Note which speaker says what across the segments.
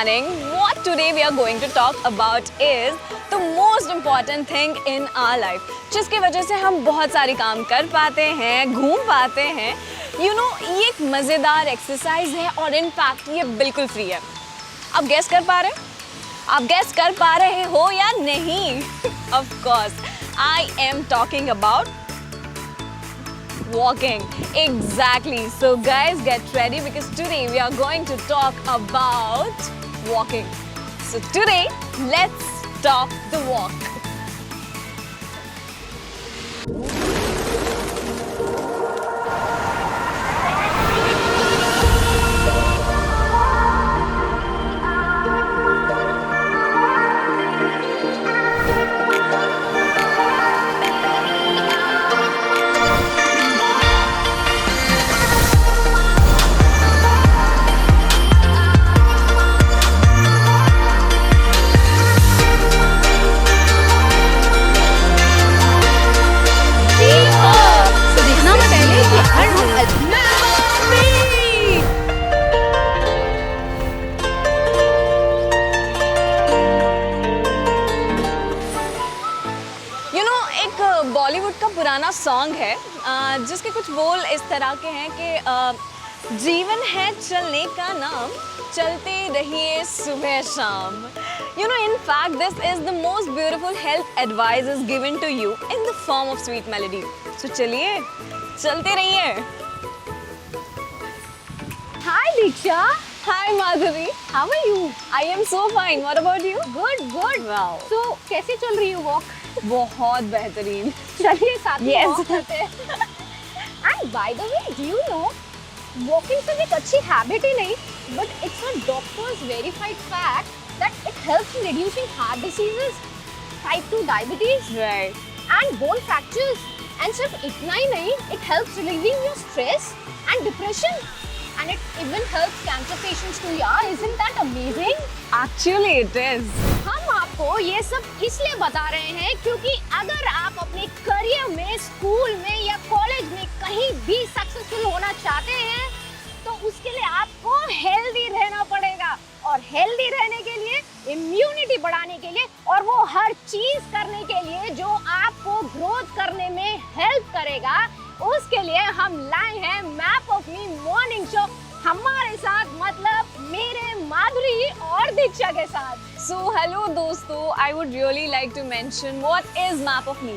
Speaker 1: morning. What today we are going to talk about is the most important thing in our life, जिसकी वजह से हम बहुत सारे काम कर पाते हैं, घूम पाते हैं. ये एक मज़ेदार एक्सरसाइज है और इनफैक्ट ये बिल्कुल फ्री है. आप गेस कर पा रहे हैं? आप गेस कर पा रहे हो या नहीं? Of course, I am talking about walking. Exactly. So guys, get ready because today we are going to talk about walking. So today, let's talk the walk. Bollywood का पुराना सॉन्ग है जिसके कुछ बोल इस तरह के हैं कि जीवन है चलने का नाम, चलते रहिए सुबह शाम. In fact, this is the most beautiful health advice is given to you in the form of sweet melody. So चलिए, चलते रहिए.
Speaker 2: Hi Diksha.
Speaker 1: Hi Madhuri.
Speaker 2: How are you?
Speaker 1: I am so fine. What about you?
Speaker 2: Good.
Speaker 1: Wow.
Speaker 2: So कैसे चल रही है walk?
Speaker 1: बहुत बेहतरीन.
Speaker 2: चलिए साथ में वॉक
Speaker 1: Yes.
Speaker 2: करते हैं. And by the way, do you know, walking सिर्फ एक अच्छी हैबिट ही नहीं, but it's a doctor's verified fact that it helps in reducing heart diseases, type 2 diabetes,
Speaker 1: Right.
Speaker 2: and bone fractures. And सिर्फ इतना ही नहीं, it helps relieving your stress and depression. And it even helps cancer patients too. Yeah, isn't that amazing?
Speaker 1: Actually, it is.
Speaker 2: हम आपको ये सब इसलिए बता रहे हैं क्योंकि अगर आप अपने करियर में, स्कूल में या कॉलेज में कहीं भी सक्सेसफुल होना चाहते हैं तो उसके लिए आपको हेल्दी रहना पड़ेगा. और हेल्दी रहने के लिए, इम्यूनिटी बढ़ाने के लिए और वो हर चीज करने के लिए जो आपको ग्रोथ करने में हेल्प करेगा, उसके लिए हम लाए हैं map of me morning show हमारे साथ, मतलब मेरे माधुरी और दीक्षा के साथ.
Speaker 1: So hello दोस्तों, I would really like to mention what is Map of Me.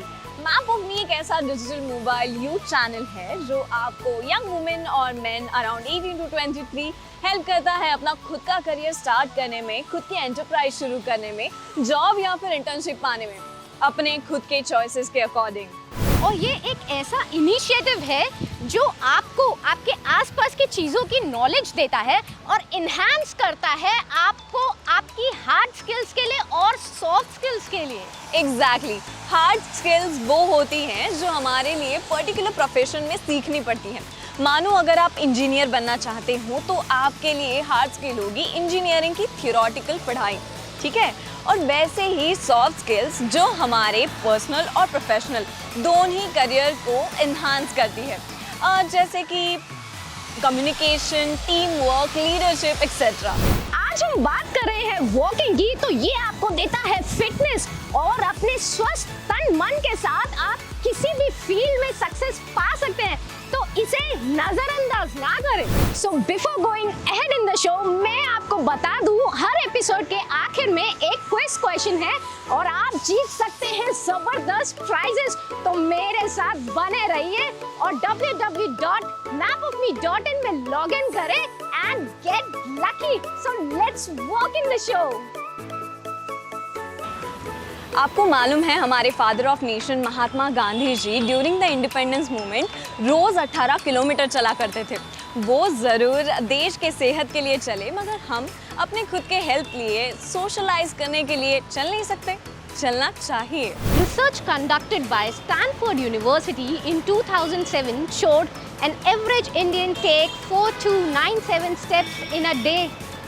Speaker 1: Map of Me एक ऐसा डिजिटल मोबाइल यूथ चैनल है जो आपको यंग वुमेन और मेन अराउंड 18 to 23 हेल्प करता है अपना खुद का करियर स्टार्ट करने में, खुद की एंटरप्राइज शुरू करने में, जॉब या फिर इंटर्नशिप पाने में, अपने खुद के चॉइसेस के अकॉर्डिंग.
Speaker 2: और ये एक ऐसा इनिशिएटिव है जो आपको आपके आसपास की चीज़ों की नॉलेज देता है और इन्हांस करता है आपको आपकी हार्ड स्किल्स के लिए और सॉफ्ट स्किल्स के लिए.
Speaker 1: एग्जैक्टली. हार्ड स्किल्स वो होती हैं जो हमारे लिए पर्टिकुलर प्रोफेशन में सीखनी पड़ती हैं. मानो अगर आप इंजीनियर बनना चाहते हो तो आपके लिए हार्ड स्किल होगी इंजीनियरिंग की थियोरेटिकल पढ़ाई, ठीक है. और वैसे ही सॉफ्ट स्किल्स जो हमारे पर्सनल और प्रोफेशनल दोनों ही करियर को इन्हांस करती है, जैसे कि communication, team work, leadership etcetera.
Speaker 2: आज हम बात कर रहे हैं वॉकिंग की, तो ये आपको देता है फिटनेस और अपने स्वस्थ तन मन के साथ आप किसी भी फील्ड में सक्सेस पा सकते हैं, तो इसे नजरअंदाज ना करें. So before going ahead in the show, मैं आपको बता दूं हर एपिसोड के आखिर में एक क्विज क्वेश्चन है और आप जीत सकते हैं जबरदस्त प्राइजेस. तो मेरे साथ बने रहिए और www.mapofme.in में लॉग इन करें and get lucky. So let's walk in the show.
Speaker 1: आपको मालूम है हमारे father of nation Mahatma Gandhi ji during the independence movement रोज़ 18 किलोमीटर चला करते थे. वो ज़रूर देश के सेहत के लिए चले, मगर हम अपने खुद के हेल्थ लिए, सोशलाइज करने के लिए चल नहीं सकते. चलना चाहिए.
Speaker 2: Research conducted by Stanford University in 2007 showed an average Indian take 4 to 9 7 steps in a day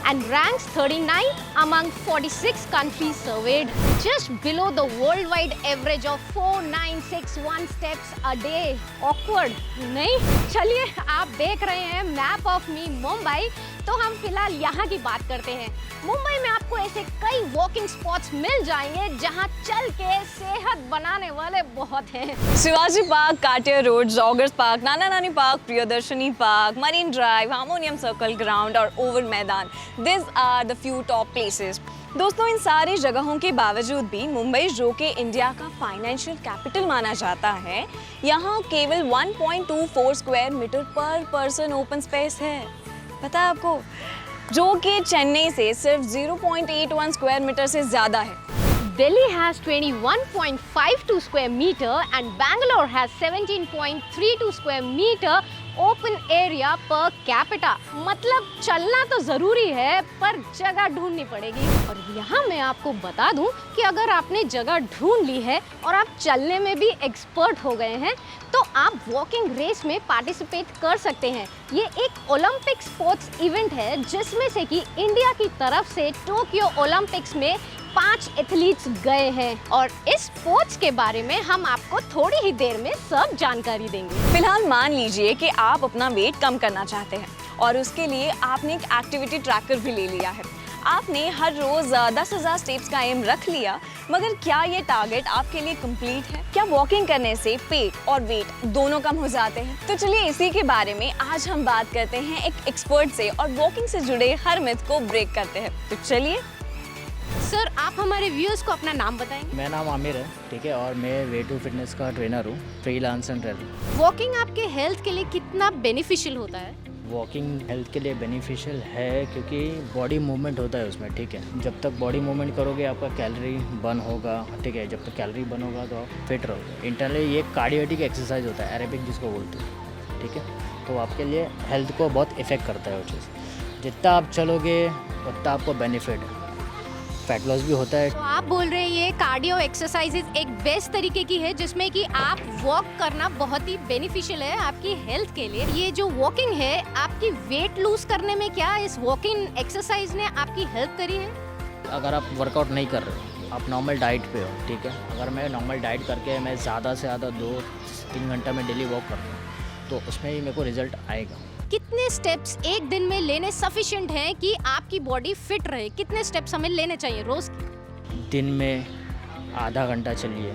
Speaker 2: and ranks 39 among 46 countries surveyed, just below the worldwide average of 4961 steps a day. Awkward, नहीं? चलिए, आप देख रहे हैं map of मी मुंबई, तो हम फिलहाल यहाँ की बात करते हैं। मुंबई में आपको ऐसे कई वॉकिंग स्पॉट्स मिल जाएंगे जहाँ चल के सेहत बनाने वाले बहुत हैं।
Speaker 1: Shivaji Park, Katia Road, joggers Park, Nana Nani Park, Priyadarshini Park, Marine Drive, Horniman Circle ground और ओवल मैदान, this are the few top places. दोस्तों, इन सारी जगहों के बावजूद भी मुंबई, जो कि इंडिया का फाइनेंशियल कैपिटल माना जाता है, यहाँ केवल 1.24 स्क्वायर मीटर पर पर्सन ओपन स्पेस है। पता है आपको? जो कि चेन्नई से सिर्फ 0.81 स्क्वायर मीटर से ज़्यादा है।
Speaker 2: Delhi has 21.52 square meter and Bangalore has 17.32 square meter open area per capita। मतलब चलना तो ज़रूरी है, पर जगह ढूंढनी पड़ेगी। और यहाँ मैं आपको बता दूँ कि अगर आपने जगह ढूंढ ली है और आप चलने में भी एक्सपर्ट हो गए हैं, तो आप वॉकिंग रेस में पार्टिसिपेट कर सकते हैं। ये एक ओलंपिक स्पोर्ट्स इवेंट है जिसमें से कि इंडिया की तरफ से टोक्यो ओलंपिक्स में 5 एथलीट्स गए हैं, और इस स्पोर्ट्स के बारे में हम आपको थोड़ी ही देर में सब जानकारी देंगे।
Speaker 1: फिलहाल मान लीजिए कि आप अपना वेट कम करना चाहते हैं और उसके लिए आपने एक एक्टिविटी ट्रैकर भी ले लिया है। आपने हर रोज 10,000 स्टेप्स का एम रख लिया, मगर क्या ये टारगेट आपके लिए कंप्लीट है? क्या वॉकिंग करने से पेट और वेट दोनों कम हो जाते हैं? तो चलिए इसी के बारे में आज हम बात करते हैं एक एक्सपर्ट से और वॉकिंग से जुड़े हर मिथ को ब्रेक करते हैं। तो चलिए।
Speaker 2: सर, आप हमारे व्यूअर्स को अपना नाम बताएंगे?
Speaker 3: मेरा नाम आमिर है, ठीक है, और मैं वे टू फिटनेस का ट्रेनर हूँ, फ्रीलांस एंड ट्रेनर।
Speaker 2: वॉकिंग आपके हेल्थ के लिए कितना बेनिफिशियल होता है?
Speaker 3: वॉकिंग हेल्थ के लिए बेनिफिशियल है क्योंकि बॉडी मूवमेंट होता है उसमें, ठीक है। जब तक बॉडी मूवमेंट करोगे आपका कैलोरी बर्न होगा, ठीक है। जब तक कैलोरी बर्न होगा तो आप फिट रहोगे। इंटरनली ये कार्डियोटिक एक्सरसाइज होता है, एरोबिक जिसको बोलते हैं, ठीक है। तो आपके लिए हेल्थ को बहुत इफेक्ट करता है वो चीज़। जितना आप चलोगे उतना आपको बेनिफिट है, फैट लॉस भी होता है।
Speaker 2: तो आप बोल रहे हैं ये कार्डियो एक्सरसाइजेज एक बेस्ट तरीके की है जिसमें कि आप वॉक करना बहुत ही बेनिफिशियल है आपकी हेल्थ के लिए। ये जो वॉकिंग है, आपकी वेट लूज करने में क्या इस वॉकिंग एक्सरसाइज ने आपकी हेल्प करी है?
Speaker 3: अगर आप वर्कआउट नहीं कर रहे, आप नॉर्मल डाइट पे हो, ठीक है। अगर मैं नॉर्मल डाइट करके मैं ज़्यादा से ज़्यादा 2-3 घंटा में डेली वॉक करता हूँ, तो उसमें ही मेरे को रिजल्ट आएगा।
Speaker 2: कितने स्टेप्स एक दिन में लेने सफिशिएंट हैं कि आपकी बॉडी फिट रहे? कितने स्टेप्स हमें लेने चाहिए रोज?
Speaker 3: दिन में आधा घंटा चलिए,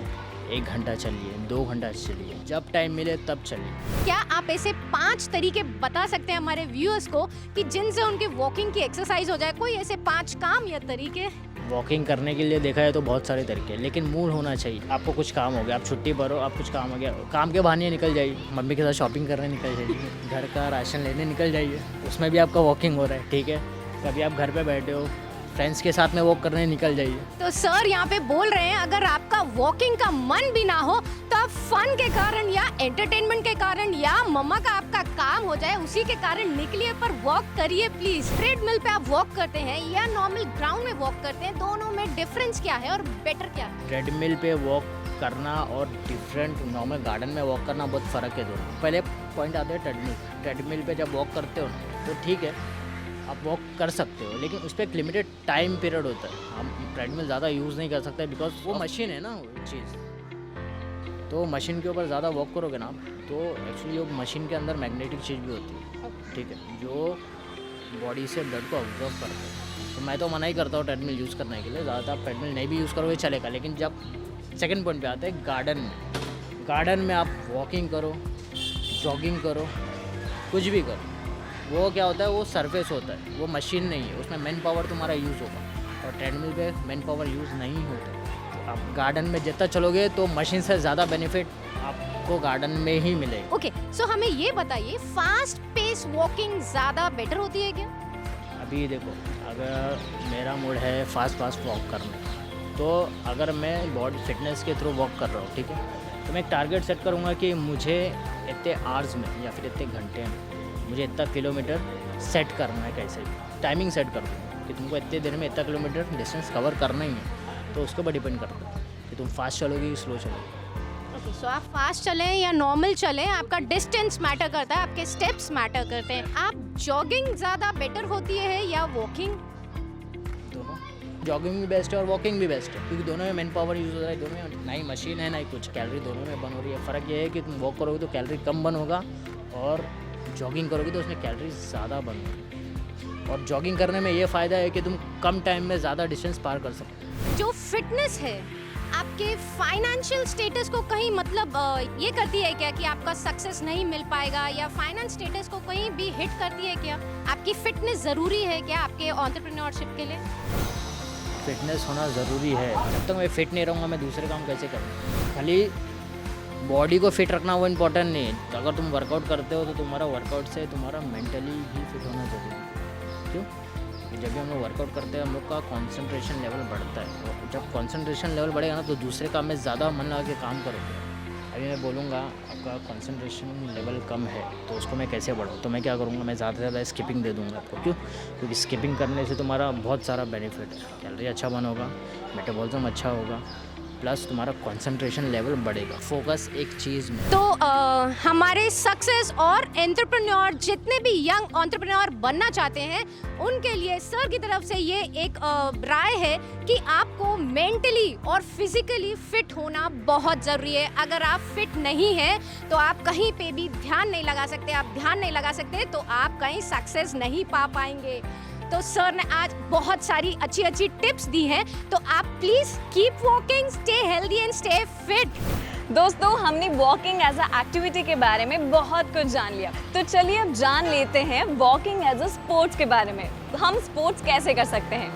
Speaker 3: 1 घंटा चलिए, 2 घंटा चलिए, जब टाइम मिले तब चलिए।
Speaker 2: क्या आप ऐसे 5 तरीके बता सकते हैं हमारे व्यूअर्स को कि जिनसे उनके वॉकिंग की एक्सरसाइज हो जाए? कोई ऐसे 5 काम या तरीके?
Speaker 3: वॉकिंग करने के लिए देखा है तो बहुत सारे तरीके हैं, लेकिन मूड होना चाहिए। आपको कुछ काम हो गया, आप छुट्टी पर हो, आप कुछ काम हो गया, काम के बहाने निकल जाइए, मम्मी के साथ शॉपिंग करने निकल जाइए, घर का राशन लेने निकल जाइए, उसमें भी आपका वॉकिंग हो रहा है, ठीक है। कभी आप घर पे बैठे हो, फ्रेंड्स के साथ में वॉक करने निकल जाइए।
Speaker 2: तो सर यहाँ पे बोल रहे हैं अगर आपका वॉकिंग का मन भी ना हो तो आप फन के कारण या एंटरटेनमेंट के कारण या मम्मा का आपका काम हो जाए उसी के कारण निकलिए, पर वॉक करिए प्लीज। ट्रेडमिल पे आप वॉक करते हैं या नॉर्मल ग्राउंड में वॉक करते हैं, दोनों में डिफरेंस क्या है और बेटर क्या है?
Speaker 3: ट्रेडमिल पे वॉक करना और डिफरेंट नॉर्मल गार्डन में वॉक करना बहुत फ़र्क है दोनों। पहले पॉइंट आता है ट्रेडमिल। ट्रेडमिल पे जब वॉक करते हो ना तो ठीक है, आप वॉक कर सकते हो, लेकिन उस पर एक लिमिटेड टाइम पीरियड होता है। हम ट्रेडमिल ज़्यादा यूज़ नहीं कर सकते बिकॉज वो मशीन है ना वो चीज़। तो मशीन के ऊपर ज़्यादा वॉक करोगे ना तो एक्चुअली वो मशीन के अंदर मैग्नेटिक चीज़ भी होती है, ठीक है, जो बॉडी से ब्लड को ऑब्जर्व करते हैं। तो मैं तो मना ही करता हूँ ट्रेडमिल यूज़ करने के लिए। ज़्यादातर आप ट्रेडमिल नहीं भी यूज़ करोगे चलेगा, लेकिन जब सेकेंड पॉइंट पे आते हैं गार्डन में आप वॉकिंग करो, जॉगिंग करो, कुछ भी करो, वो क्या होता है, वो सरफेस होता है, वो मशीन नहीं है, उसमें मैन पावर तुम्हारा यूज़ होगा। और ट्रेडमिल पे मैन पावर यूज़ नहीं होता। तो आप गार्डन में जितना चलोगे तो मशीन से ज़्यादा बेनिफिट आपको गार्डन में ही मिलेगा।
Speaker 2: ओके, सो हमें ये बताइए फास्ट पेस वॉकिंग ज़्यादा बेटर होती है क्या?
Speaker 3: अभी देखो, अगर मेरा मूड है फास्ट वॉक करने, तो अगर मैं बॉडी फिटनेस के थ्रू वॉक कर रहा हूँ, ठीक है, तो मैं एक टारगेट सेट करूँगा कि मुझे इतने आवर्स में या फिर इतने घंटे में मुझे इतना किलोमीटर सेट करना है। कैसे भी टाइमिंग सेट कर दूँ कि तुमको इतने देर में इतना किलोमीटर डिस्टेंस कवर करना ही है, तो उसके ऊपर डिपेंड करता है कि तुम फास्ट चलोगे स्लो चलोगे।
Speaker 2: सो आप फास्ट चलें या नॉर्मल चलें, आपका डिस्टेंस मैटर करता है, आपके स्टेप्स मैटर करते हैं। आप जॉगिंग ज़्यादा बेटर होती है या वॉकिंग?
Speaker 3: दोनों, जॉगिंग भी बेस्ट है और वॉकिंग भी बेस्ट है, क्योंकि दोनों में मैन पावर यूज़ हो रहा है, दोनों में ना ही मशीन है ना ही कुछ, कैलोरी दोनों में बर्न हो रही है। फ़र्क ये है कि तुम वॉक करोगे तो कैलोरी कम बर्न होगा और जॉगिंग करोगे तो उसमें कैलोरी ज़्यादा बर्न होगी। और जॉगिंग करने में ये फ़ायदा है कि तुम कम टाइम में ज़्यादा डिस्टेंस पार कर सकते हो।
Speaker 2: जो फिटनेस है आपके फाइनेंशियल स्टेटस को कहीं मतलब ये करती है क्या कि आपका सक्सेस नहीं मिल पाएगा, या फाइनेंस स्टेटस को कहीं भी हिट करती है क्या? आपकी फिटनेस ज़रूरी है क्या आपके एंटरप्रेन्योरशिप के लिए?
Speaker 3: फिटनेस होना ज़रूरी है। जब तक मैं फिट नहीं रहूँगा मैं दूसरे काम कैसे करूँगा? खाली बॉडी को फिट रखना वो इम्पोर्टेंट नहीं है। अगर तुम वर्कआउट करते हो तो तुम्हारा वर्कआउट से तुम्हारा मेंटली भी फिट होना ज़रूरी है। क्यों? जब भी हम लोग वर्कआउट करते हैं हम लोग का कंसंट्रेशन लेवल बढ़ता है, और जब कंसंट्रेशन लेवल बढ़ेगा ना तो दूसरे काम में ज़्यादा मन लगा के काम करोगे। अभी मैं बोलूँगा आपका कंसंट्रेशन लेवल कम है तो उसको मैं कैसे बढ़ाऊँ, तो मैं क्या करूँगा, मैं ज़्यादा से ज़्यादा स्किपिंग दे दूँगा आपको। क्यों? क्योंकि स्किपिंग करने से तुम्हारा बहुत सारा बेनिफिट है, कैलोरी अच्छा बर्न होगा, मेटाबॉलिज्म अच्छा होगा, प्लस तुम्हारा कंसंट्रेशन लेवल बढ़ेगा, फोकस एक चीज़ में।
Speaker 2: तो हमारे सक्सेस और एंटरप्रेन्योर जितने भी यंग एंटरप्रेन्योर बनना चाहते हैं उनके लिए सर की तरफ से ये एक राय है कि आपको मेंटली और फिजिकली फिट होना बहुत ज़रूरी है। अगर आप फिट नहीं हैं तो आप कहीं पे भी ध्यान नहीं लगा सकते, आप ध्यान नहीं लगा सकते तो आप कहीं सक्सेस नहीं पा पाएंगे। तो सर ने आज बहुत सारी अच्छी अच्छी टिप्स दी हैं, तो आप please keep walking, stay healthy and stay fit.
Speaker 1: दोस्तों हमने वॉकिंग एज अ एक्टिविटी के बारे में बहुत कुछ जान लिया, तो चलिए अब जान लेते हैं वॉकिंग एज अ स्पोर्ट्स के बारे में। हम स्पोर्ट्स कैसे कर सकते हैं?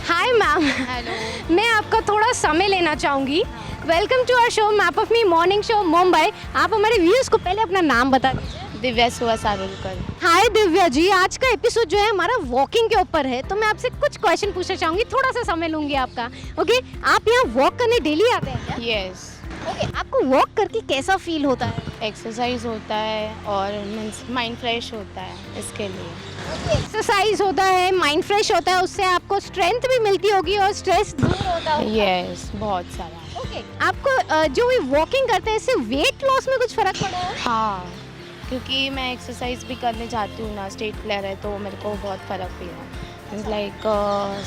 Speaker 2: Hi ma'am.
Speaker 4: हेलो।
Speaker 2: मैं आपका थोड़ा समय लेना चाहूँगी। Welcome to our show map of me morning show Mumbai. आप हमारे व्यूअर्स को पहले अपना नाम बता दीजिए।
Speaker 4: दिव्या सुहासारुलकर।
Speaker 2: हाय दिव्या जी, आज का एपिसोड जो है हमारा वॉकिंग के ऊपर है, तो मैं आपसे कुछ क्वेश्चन पूछना चाहूँगी, थोड़ा सा समय लूँगी आपका। ओके, आप यहाँ वॉक करने डेली आते हैं क्या?
Speaker 4: यस।
Speaker 2: ओके, आपको वॉक करके कैसा फील होता है?
Speaker 4: एक्सरसाइज होता है और मीन्स माइंड फ्रेश होता है, इसके लिए।
Speaker 2: एक्सरसाइज होता है, माइंड फ्रेश होता है, उससे आपको स्ट्रेंथ भी मिलती होगी और स्ट्रेस दूर होता होगा।
Speaker 4: यस, बहुत सारा।
Speaker 2: ओके, आपको जो भी वॉकिंग करते हैं इससे वेट लॉस में कुछ फर्क पड़ा है?
Speaker 4: हाँ, क्योंकि मैं एक्सरसाइज भी करने जाती हूँ ना, स्टेट प्लेयर है तो मेरे को बहुत फ़र्क पड़ा। मीन्स लाइक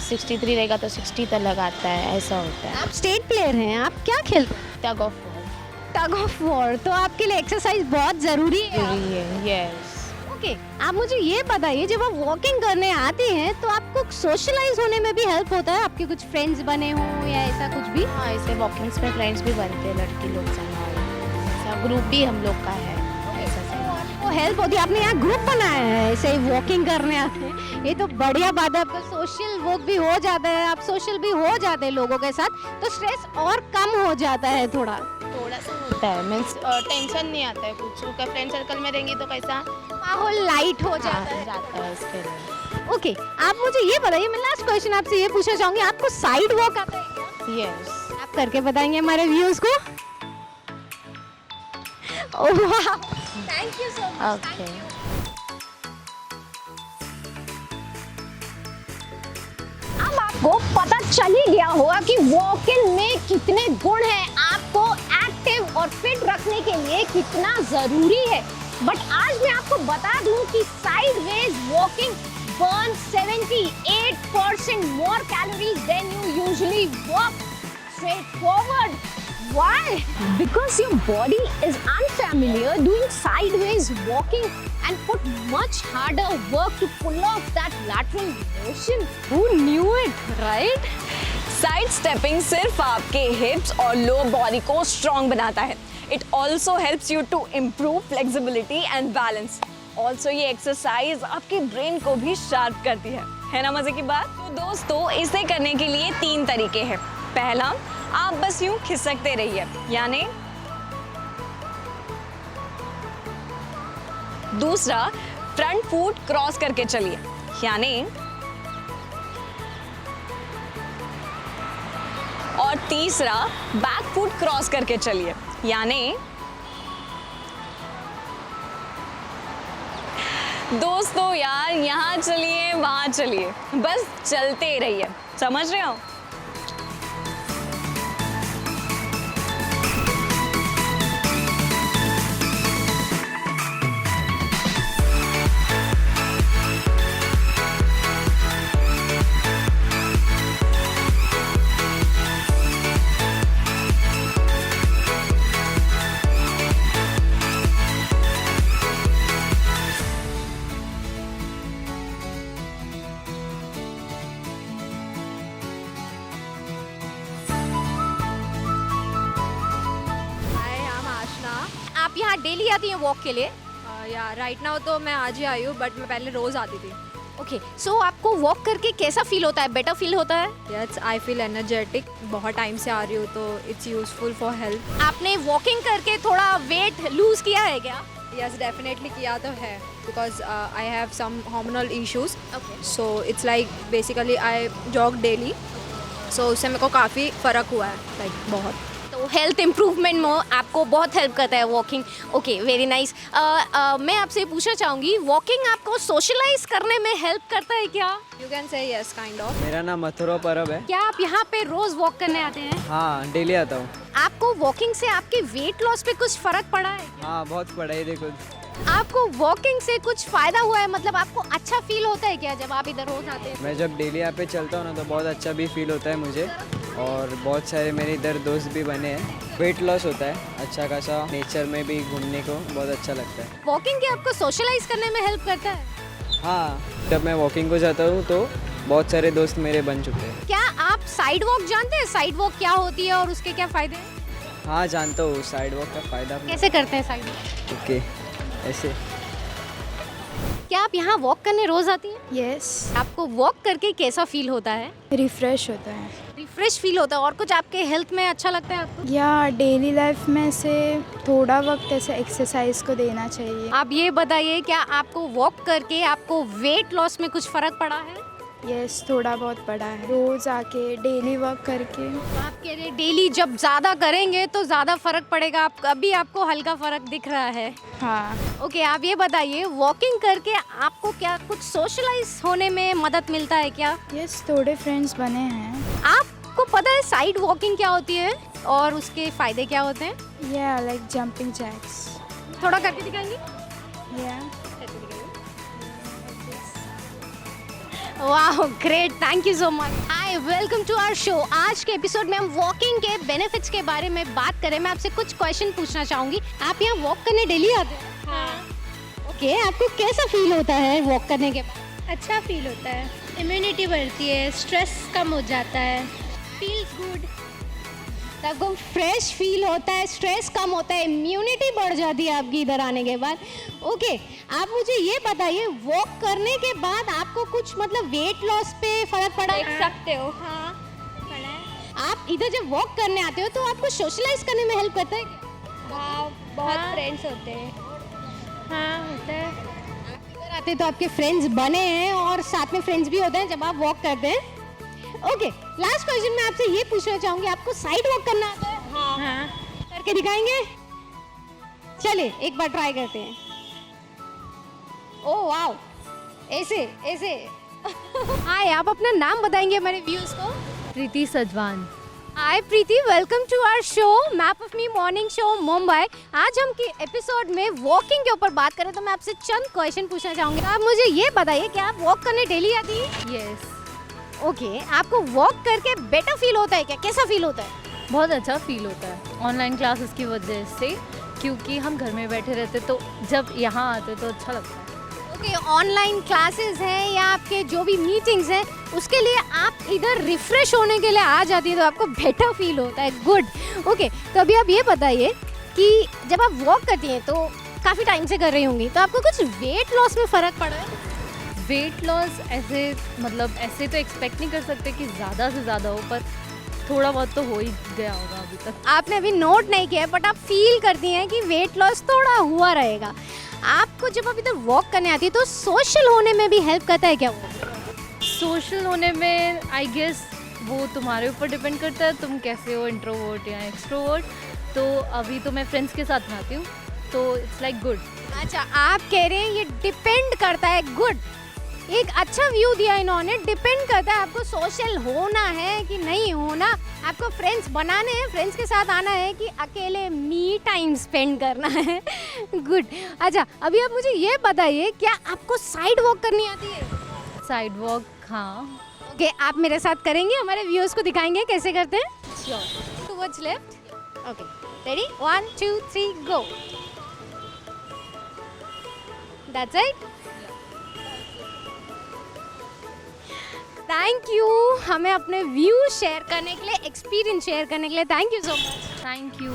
Speaker 4: 63 रहेगा तो 60 तक लगाता है, ऐसा होता है।
Speaker 2: आप स्टेट प्लेयर हैं, आप क्या खेलते हैं?
Speaker 4: Tug of war.
Speaker 2: Tug of war, तो आपके लिए एक्सरसाइज बहुत ज़रूरी है।
Speaker 4: जरूरी है। यस।
Speaker 2: ओके, आप मुझे ये बताइए, जब आप वॉकिंग करने आते हैं तो आपको सोशलाइज होने में भी हेल्प होता है? आपके कुछ फ्रेंड्स बने हों या ऐसा कुछ भी?
Speaker 4: हाँ, ऐसे वॉकिंग्स में फ्रेंड्स भी बनते हैं, लड़की लोग संग, ऐसा ग्रुप भी हम लोग का है।
Speaker 2: आपको हेल्प होती है? आपने यहाँ ग्रुप बनाया है ऐसे ही वॉकिंग करने आते हैं, ये तो बढ़िया बात है। आपका सोशल वर्क भी हो जाता है, आप सोशल भी हो जाते हैं लोगों के साथ, तो स्ट्रेस और कम हो जाता है थोड़ा
Speaker 4: सा होता है। मीन्स टेंशन नहीं आता है कुछ, क्योंकि फ्रेंड सर्कल में रहेंगे तो कैसा
Speaker 2: माहौल लाइट हो जाता है।
Speaker 4: जाता है इसके लिए।
Speaker 2: ओके, आप मुझे ये बताइए, मैं लास्ट क्वेश्चन आपसे ये पूछना चाहूँगी, आपको साइड वॉक आता है क्या?
Speaker 4: यस।
Speaker 2: आप करके बताएंगे हमारे व्यूअर्स को? ओह वाह, thank you so much.
Speaker 4: Okay.
Speaker 2: अब आपको पता चल ही गया होगा कि वॉकिंग में कितने गुण हैं, आपको एक्टिव और फिट रखने के लिए कितना जरूरी है। बट आज मैं आपको बता दूं कि sideways walking burn 78% more calories than you usually walk straight forward. Why? Because your body is unfamiliar doing sideways walking and put much harder work to pull off that lateral motion. Who knew it, right?
Speaker 1: Side stepping सिर्फ आपके हिप्स और lower body को strong बनाता है। It also helps you to improve flexibility and balance. Also ये exercise आपके brain को भी शार्प करती है ना मजे की बात? तो दोस्तों इसे करने के लिए 3 तरीके हैं। पहला, आप बस यूं खिसकते रहिए, यानी दूसरा, फ्रंट फुट क्रॉस करके चलिए, यानी और तीसरा, बैक फुट क्रॉस करके चलिए, यानी दोस्तों यार यहाँ चलिए वहाँ चलिए, बस चलते रहिए, समझ रहे हो?
Speaker 2: डेली आती हैं वॉक के लिए?
Speaker 5: या राइट नाउ तो मैं आज ही आई हूँ, बट मैं पहले रोज़ आती थी।
Speaker 2: ओके, सो आपको वॉक करके कैसा फील होता है? बेटर फील होता है?
Speaker 5: Yes, I feel energetic. बहुत टाइम से आ रही हूँ तो इट्स यूजफुल फॉर हेल्थ।
Speaker 2: आपने वॉकिंग करके थोड़ा वेट लूज किया है क्या?
Speaker 5: यस, डेफिनेटली किया तो है, because I have some hormonal issues.
Speaker 2: Okay,
Speaker 5: so it's like basically I jog daily, so उससे मेरे को काफ़ी फ़र्क हुआ है, लाइक बहुत।
Speaker 2: तो हेल्थ इम्प्रूवमेंट में आपको बहुत हेल्प करता है वॉकिंग। Okay, very nice. मैं आपसे पूछना चाहूँगी, वॉकिंग आपको सोशलाइज करने में हेल्प करता है क्या?
Speaker 5: You can say yes, kind of.
Speaker 6: मेरा नाम मथुरा परब है।
Speaker 2: क्या आप यहाँ पे रोज वॉक करने आते हैं?
Speaker 6: हाँ, डेली आता हूँ।
Speaker 2: आपको वॉकिंग से आपके वेट लॉस पे कुछ फर्क पड़ा है?
Speaker 6: हाँ, बहुत पढ़ा है, देखो।
Speaker 2: आपको वॉकिंग से कुछ फायदा हुआ है? मतलब आपको अच्छा फील होता है क्या जब आप इधर रोज आते हैं?
Speaker 6: मैं जब डेली यहाँ पे चलता हूँ ना तो बहुत अच्छा भी फील होता है मुझे, और बहुत सारे मेरे इधर दोस्त भी बने हैं। वेट लॉस होता है अच्छा खासा, नेचर में भी घूमने को बहुत अच्छा लगता है।
Speaker 2: वॉकिंग के आपको सोशलाइज करने में हेल्प करता है?
Speaker 6: हाँ, जब मैं वॉकिंग को जाता हूँ तो बहुत सारे दोस्त मेरे बन चुके हैं।
Speaker 2: क्या आप साइड वॉक जानते हैं? साइड वॉक क्या होती है और उसके क्या फायदे हैं?
Speaker 6: हाँ, जानता हूँ साइड वॉक का फ़ायदा।
Speaker 2: कैसे करते हैं साइड वॉक?
Speaker 6: ओके, ऐसे।
Speaker 2: क्या आप यहाँ वॉक करने रोज आती हैं?
Speaker 7: यस,
Speaker 2: आपको वॉक करके कैसा फील होता है?
Speaker 7: रिफ्रेश होता है।
Speaker 2: रिफ्रेश फील होता है, और कुछ आपके हेल्थ में अच्छा लगता है आपको?
Speaker 7: या डेली लाइफ में से थोड़ा वक्त ऐसे एक्सरसाइज को देना चाहिए।
Speaker 2: आप ये बताइए, क्या आपको वॉक करके आपको वेट लॉस में कुछ फर्क पड़ा है?
Speaker 7: यस, थोड़ा बहुत पड़ा है। रोज आके डेली वर्क करके।
Speaker 2: आप कह रहे हैं डेली जब ज़्यादा करेंगे तो ज़्यादा फर्क पड़ेगा। आप अभी आपको हल्का फर्क दिख रहा है।
Speaker 7: हाँ,
Speaker 2: ओके, आप ये बताइए, वॉकिंग करके आपको क्या कुछ सोशलाइज होने में मदद मिलता है क्या?
Speaker 7: यस, थोड़े फ्रेंड्स बने हैं।
Speaker 2: आपको पता है साइड वॉकिंग क्या होती है और उसके फायदे क्या होते हैं?
Speaker 7: या लाइक जंपिंग जैक्स।
Speaker 2: थोड़ा करके दिखाएंगे?
Speaker 7: या
Speaker 2: वाह, great, thank you so much. Hi, welcome to our show. आज के एपिसोड में हम वॉकिंग के बेनिफिट्स के बारे में बात करें। मैं आपसे कुछ क्वेश्चन पूछना चाहूँगी। आप यहाँ वॉक करने डेली आते हैं?
Speaker 8: हाँ,
Speaker 2: ओके, आपको कैसा फील होता है वॉक करने के बाद?
Speaker 8: अच्छा फील होता है, इम्यूनिटी बढ़ती है, स्ट्रेस कम हो जाता है, फील्स गुड।
Speaker 2: आपको फ्रेश फील होता है, स्ट्रेस कम होता है, इम्यूनिटी बढ़ जाती है आपकी इधर आने के बाद। ओके, आप मुझे ये बताइए, वॉक करने के बाद आपको कुछ मतलब वेट लॉस पे फर्क पड़ा
Speaker 8: देख
Speaker 2: है?
Speaker 8: सकते हो। हाँ, पड़ा है।
Speaker 2: आप इधर जब वॉक करने आते हो तो आपको सोशलाइज करने में हेल्प करता है क्या?
Speaker 8: हाँ, बहुत फ्रेंड्स होते हैं। हाँ, होता है।
Speaker 2: आप इधर आते हैं तो आपके फ्रेंड्स बने हैं, और साथ में फ्रेंड्स भी होते हैं जब आप वॉक करते हैं। ओके, लास्ट क्वेश्चन मैं आपसे ये पूछना चाहूँगी, आपको साइड वॉक करना आता है?
Speaker 8: हाँ,
Speaker 2: करके दिखाएंगे? चलिए एक बार ट्राई करते हैं। ओह वाओ, ऐसे ऐसे। हाय, आप अपना नाम बताएंगे हमारे व्यूअर्स को?
Speaker 9: Preeti Sajwan.
Speaker 2: Hi Preeti, welcome to our show map of me morning show Mumbai. आज हम के एपिसोड में वॉकिंग के ऊपर बात करें तो मैं आपसे चंद क्वेश्चन पूछना चाहूँगी। आप मुझे ये बताइए, क्या आप वॉक करने डेली आती हैं?
Speaker 9: यस,
Speaker 2: ओके, आपको वॉक करके बेटर फील होता है क्या? कैसा फील होता है?
Speaker 9: बहुत अच्छा फील होता है ऑनलाइन क्लासेस की वजह से, क्योंकि हम घर में बैठे रहते तो जब यहाँ आते तो अच्छा लगता है।
Speaker 2: ओके, ऑनलाइन क्लासेस हैं या आपके जो भी मीटिंग्स हैं, उसके लिए आप इधर रिफ्रेश होने के लिए आ जाती है तो आपको बेटर फील होता है। गुड। ओके, तो अभी आप ये बताइए कि जब आप वॉक करती हैं तो काफ़ी टाइम से कर रही होंगी, तो आपको कुछ वेट लॉस में फ़र्क पड़ा है?
Speaker 9: वेट लॉस ऐसे मतलब ऐसे तो एक्सपेक्ट नहीं कर सकते कि ज़्यादा से ज़्यादा हो, पर थोड़ा बहुत तो हो ही गया होगा अभी तक।
Speaker 2: आपने अभी नोट नहीं किया है, बट आप फील करती हैं कि वेट लॉस थोड़ा हुआ रहेगा। आपको जब आप इधर वॉक करने आती है तो सोशल होने में भी हेल्प करता है क्या वो?
Speaker 9: सोशल होने में आई गेस वो तुम्हारे ऊपर डिपेंड करता है, तुम कैसे हो, इंट्रोवर्ट या एक्सट्रोवर्ट। तो अभी तो मैं फ्रेंड्स के साथ में आती हूँ तो इट्स लाइक गुड।
Speaker 2: अच्छा, आप कह रहे हैं ये डिपेंड करता है। गुड, एक अच्छा व्यू दिया इन्होंने। डिपेंड करता है आपको सोशल होना है कि नहीं होना, आपको फ्रेंड्स बनाने हैं, फ्रेंड्स के साथ आना है कि अकेले मी टाइम स्पेंड करना है। गुड। अच्छा, अभी आप मुझे ये बताइए, क्या आपको साइड वॉक करनी आती है?
Speaker 9: साइड वॉक, हाँ।
Speaker 2: ओके, आप मेरे साथ करेंगे, हमारे व्यूअर्स को दिखाएंगे कैसे करते हैं? Sure. Towards left. Okay, ready? 1 2 3 go. That's it. Thank you हमें अपने व्यू शेयर करने के लिए, एक्सपीरियंस शेयर करने के लिए। Thank you so much.
Speaker 9: Thank you.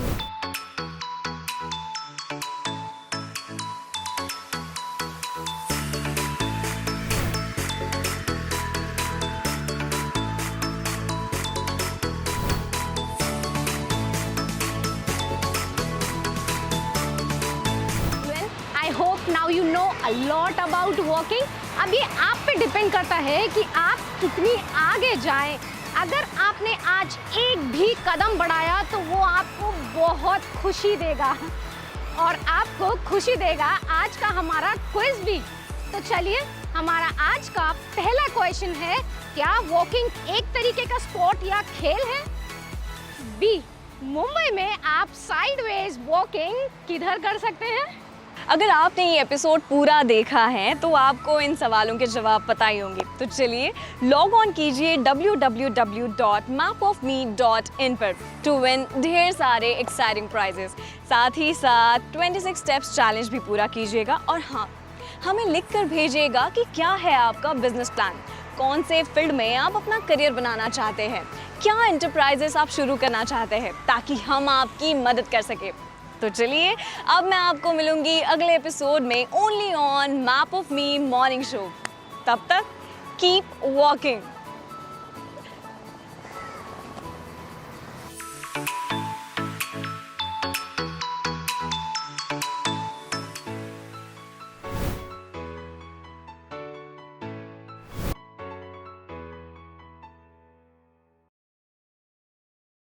Speaker 2: A lot about walking. अब ये आप पे डिपेंड करता है कि आप कितनी आगे जाएं। अगर आपने आज एक भी कदम बढ़ाया तो वो आपको बहुत खुशी देगा, और आपको खुशी देगा आज का हमारा क्विज भी। तो चलिए, हमारा आज का पहला क्वेश्चन है, क्या वॉकिंग एक तरीके का स्पोर्ट या खेल है? बी, मुंबई में आप साइडवेज वॉकिंग किधर कर सकते हैं?
Speaker 1: अगर आपने ये एपिसोड पूरा देखा है तो आपको इन सवालों के जवाब पता ही होंगे। तो चलिए लॉग ऑन कीजिए www.mapofme.in पर टू विन ढेर सारे एक्साइटिंग प्राइजेस। साथ ही साथ 26 स्टेप्स चैलेंज भी पूरा कीजिएगा। और हाँ, हमें लिख कर भेजिएगा कि क्या है आपका बिजनेस प्लान, कौन से फील्ड में आप अपना करियर बनाना चाहते हैं, क्या एंटरप्राइजेस आप शुरू करना चाहते हैं, ताकि हम आपकी मदद कर सके। तो चलिए, अब मैं आपको मिलूंगी अगले एपिसोड में only on map of me morning show. तब तक कीप वॉकिंग।